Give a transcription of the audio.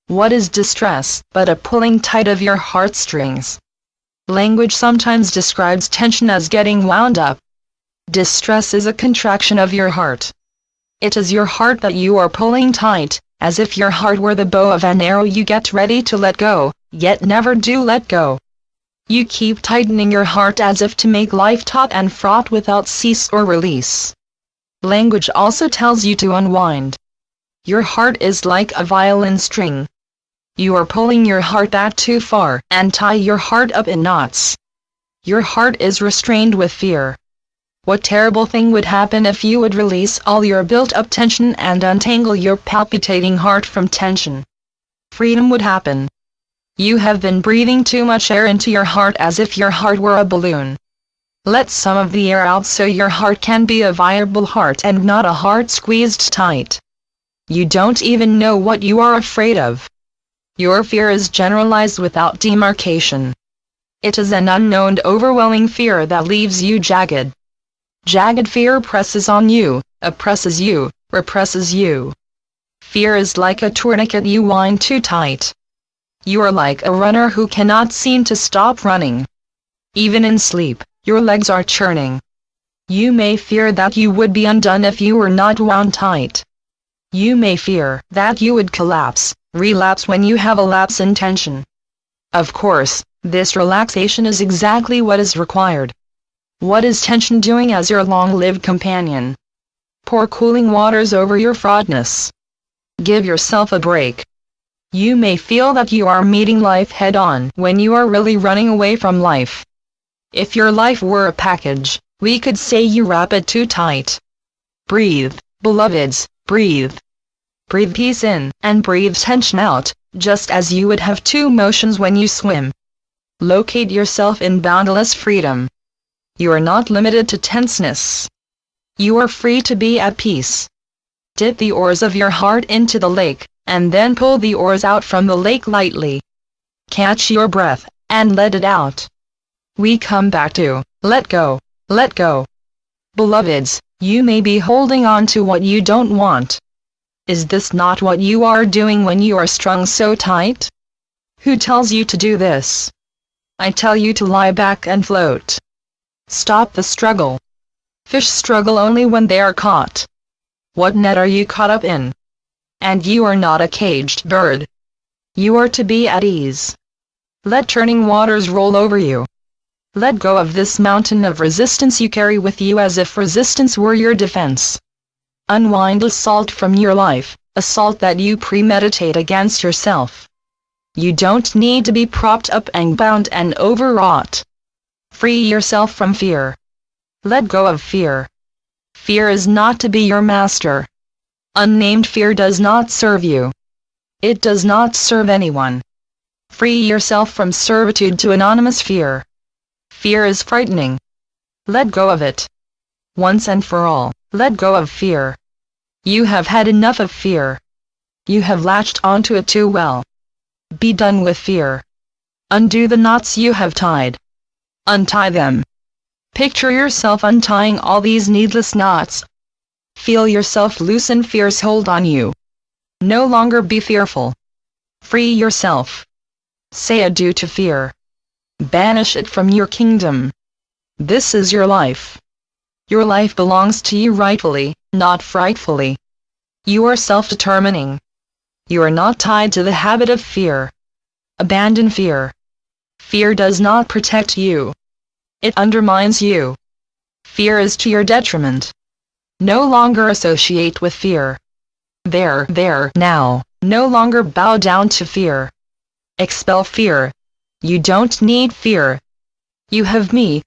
What is distress but a pulling tight of your heartstrings? Language sometimes describes tension as getting wound up. Distress is a contraction of your heart. It is your heart that you are pulling tight, as if your heart were the bow of an arrow you get ready to let go, yet never do let go. You keep tightening your heart as if to make life taut and fraught without cease or release. Language also tells you to unwind. Your heart is like a violin string. You are pulling your heart that too far and tie your heart up in knots. Your heart is restrained with fear. What terrible thing would happen if you would release all your built-up tension and untangle your palpitating heart from tension? Freedom would happen. You have been breathing too much air into your heart as if your heart were a balloon. Let some of the air out so your heart can be a viable heart and not a heart squeezed tight. You don't even know what you are afraid of. Your fear is generalized without demarcation. It is an unknown, overwhelming fear that leaves you jagged. Jagged fear presses on you, oppresses you, represses you. Fear is like a tourniquet you wind too tight. You are like a runner who cannot seem to stop running. Even in sleep, your legs are churning. You may fear that you would be undone if you were not wound tight. You may fear that you would collapse, relapse when you have a lapse in tension. Of course, this relaxation is exactly what is required. What is tension doing as your long-lived companion? Pour cooling waters over your fraudness. Give yourself a break. You may feel that you are meeting life head-on when you are really running away from life. If your life were a package, we could say you wrap it too tight. Breathe, beloveds, breathe. Breathe peace in, and breathe tension out, just as you would have two motions when you swim. Locate yourself in boundless freedom. You are not limited to tenseness. You are free to be at peace. Dip the oars of your heart into the lake, and then pull the oars out from the lake lightly. Catch your breath, and let it out. We come back to, let go, let go. Beloveds, you may be holding on to what you don't want. Is this not what you are doing when you are strung so tight? Who tells you to do this? I tell you to lie back and float. Stop the struggle. Fish struggle only when they are caught. What net are you caught up in? And you are not a caged bird. You are to be at ease. Let turning waters roll over you. Let go of this mountain of resistance you carry with you as if resistance were your defense. Unwind assault from your life, assault that you premeditate against yourself. You don't need to be propped up and bound and overwrought. Free yourself from fear. Let go of fear. Fear is not to be your master. Unnamed fear does not serve you. It does not serve anyone. Free yourself from servitude to anonymous fear. Fear is frightening. Let go of it. Once and for all, let go of fear. You have had enough of fear. You have latched onto it too well. Be done with fear. Undo the knots you have tied. Untie them. Picture yourself untying all these needless knots. Feel yourself loosen fear's hold on you. No longer be fearful. Free yourself. Say adieu to fear. Banish it from your kingdom. This is your life. Your life belongs to you rightfully, not frightfully. You are self-determining. You are not tied to the habit of fear. Abandon fear. Fear does not protect you. It undermines you. Fear is to your detriment. No longer associate with fear. There, now, no longer bow down to fear. Expel fear. You don't need fear. You have me,